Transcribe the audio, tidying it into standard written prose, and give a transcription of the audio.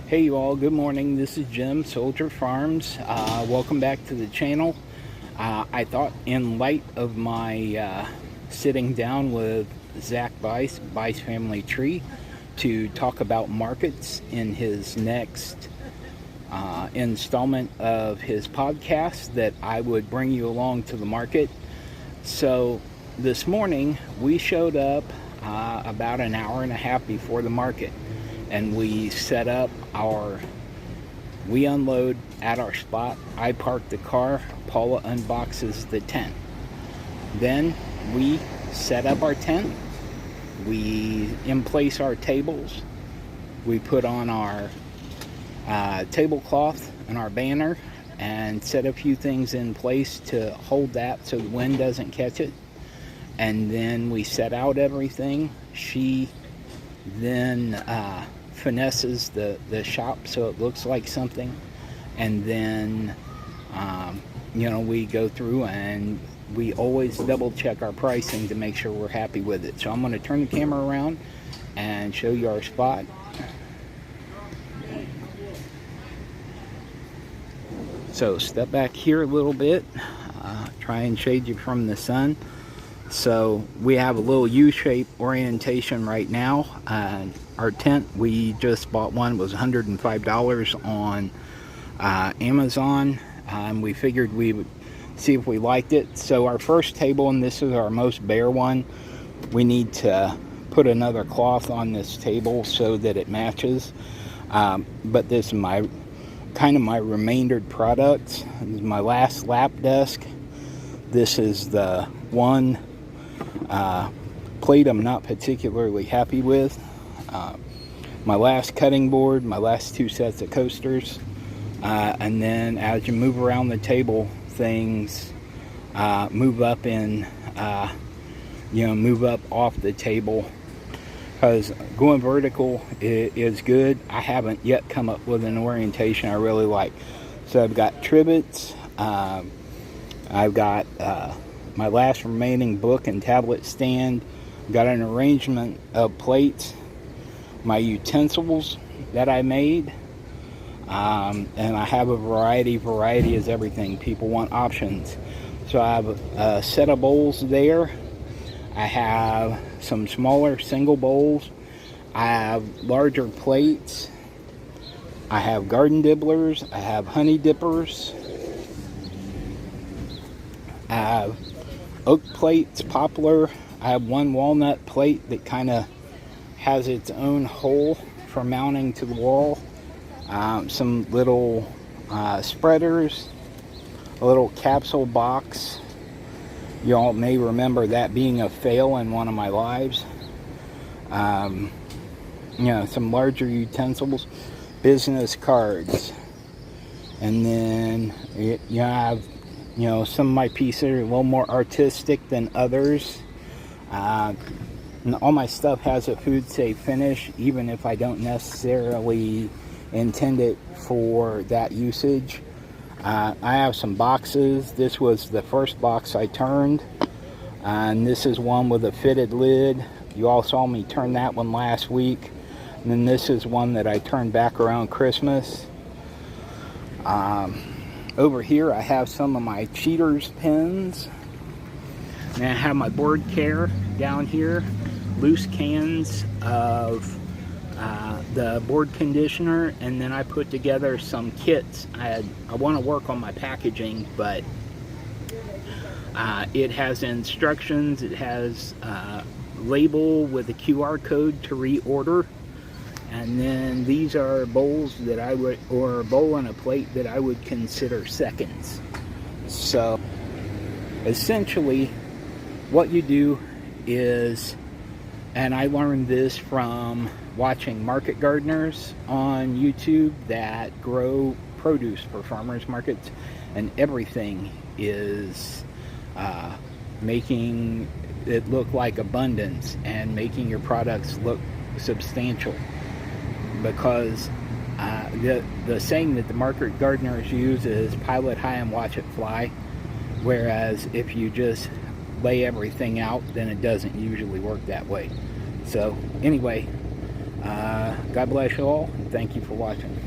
Hey you all, good morning. This is Jim, Soldier Farms. Welcome back to the channel. I thought in light of my sitting down with Zach Bice Family Tree, to talk about markets in his next installment of his podcast, that I would bring you along to the market. So this morning we showed up about an hour and a half before the market, and we set up we unload at our spot. I park the car, Paula unboxes the tent. Then we set up our tent, we in place our tables, we put on our tablecloth and our banner, and set a few things in place to hold that so the wind doesn't catch it. And then we set out everything. She then finesses the shop so it looks like something, and then we go through and we always double check our pricing to make sure we're happy with it. So I'm going to turn the camera around and show you our spot. So step back here a little bit, try and shade you from the sun. So we have a little U-shape orientation right now. Our tent, we just bought one. It was $105 on Amazon. We figured we would see if we liked it. So our first table, and this is our most bare one, we need to put another cloth on this table so that it matches. But this is my remaindered products. This is my last lap desk. This is the one plate I'm not particularly happy with. My last cutting board, my last two sets of coasters, and then as you move around the table, things move up move up off the table, because going vertical is good. I haven't yet come up with an orientation I really like. So I've got trivets, I've got my last remaining book and tablet stand, got an arrangement of plates, my utensils that I made, and I have a variety is everything. People want options. So I have a set of bowls there. I have some smaller single bowls. I have larger plates. I have garden dibblers. I have honey dippers. I have oak plates, poplar. I have one walnut plate that kind of has its own hole for mounting to the wall. Some little spreaders, a little capsule box. You all may remember that being a fail in one of my lives. Some larger utensils, business cards, and then you have some of my pieces are a little more artistic than others. And all my stuff has a food safe finish, even if I don't necessarily intend it for that usage. I have some boxes. This was the first box I turned, and this is one with a fitted lid. You all saw me turn that one last week. And then this is one that I turned back around Christmas. Over here I have some of my cheaters pens, and I have my board care down here, loose cans of the board conditioner, and then I put together some kits. I want to work on my packaging, but it has instructions, it has a label with a QR code to reorder, and then these are bowls that I would, or a bowl and a plate that I would consider seconds. So essentially what you do is, and I learned this from watching market gardeners on YouTube that grow produce for farmers markets, and everything is making it look like abundance and making your products look substantial, because the saying that the market gardeners use is pile it high and watch it fly, whereas if you just lay everything out, then it doesn't usually work that way. So anyway, God bless you all. Thank you for watching.